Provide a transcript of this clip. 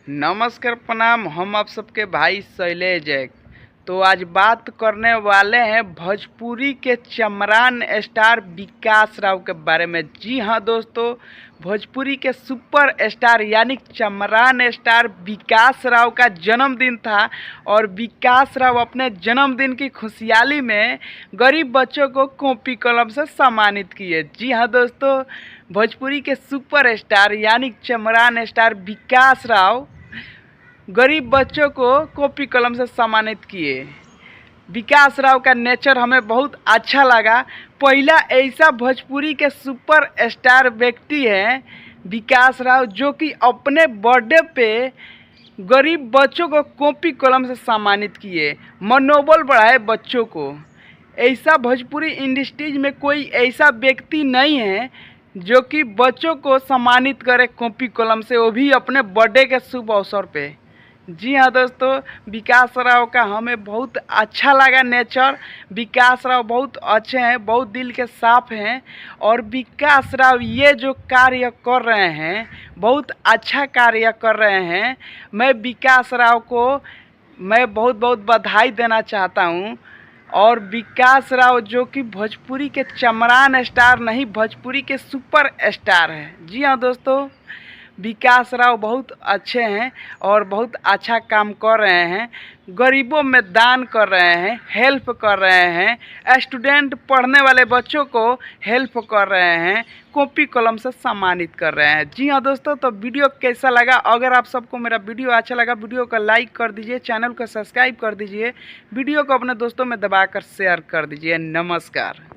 नमस्कार प्रणाम। हम आप सबके भाई शैलेश जैक। तो आज बात करने वाले हैं भोजपुरी के चमरान स्टार विकास राव के बारे में। जी हाँ दोस्तों, भोजपुरी के सुपर स्टार यानी चमरान स्टार विकास राव का जन्मदिन था और विकास राव अपने जन्मदिन की खुशहाली में गरीब बच्चों को कॉपी कलम से सम्मानित किए। जी हाँ दोस्तों, भोजपुरी के सुपर स्टार यानी चमरान स्टार विकास राव गरीब बच्चों को कॉपी कलम से सम्मानित किए। विकास राव का नेचर हमें बहुत अच्छा लगा। पहला ऐसा भोजपुरी के सुपर स्टार व्यक्ति है विकास राव जो कि अपने बर्थडे पे गरीब बच्चों को कॉपी कलम से सम्मानित किए, मनोबल बढ़ाए बच्चों को। ऐसा भोजपुरी इंडस्ट्रीज में कोई ऐसा व्यक्ति नहीं है जो कि बच्चों को सम्मानित करे कॉपी कलम से, वो भी अपने बर्थडे के शुभ अवसर पे। जी हाँ दोस्तों, विकास राव का हमें बहुत अच्छा लगा नेचर। विकास राव बहुत अच्छे हैं, बहुत दिल के साफ हैं और विकास राव ये जो कार्य कर रहे हैं बहुत अच्छा कार्य कर रहे हैं। मैं विकास राव को बहुत बहुत बधाई देना चाहता हूँ। और विकास राव जो कि भोजपुरी के चमरान स्टार नहीं, भोजपुरी के सुपर स्टार हैं। जी हाँ दोस्तों, विकास राव बहुत अच्छे हैं और बहुत अच्छा काम कर रहे हैं। गरीबों में दान कर रहे हैं, हेल्प कर रहे हैं, स्टूडेंट पढ़ने वाले बच्चों को हेल्प कर रहे हैं, कॉपी कलम से सम्मानित कर रहे हैं। जी हाँ दोस्तों, तो वीडियो कैसा लगा? अगर आप सबको मेरा वीडियो अच्छा लगा, वीडियो को लाइक कर दीजिए, चैनल को सब्सक्राइब कर दीजिए, वीडियो को अपने दोस्तों में दबाकर शेयर कर दीजिए। नमस्कार।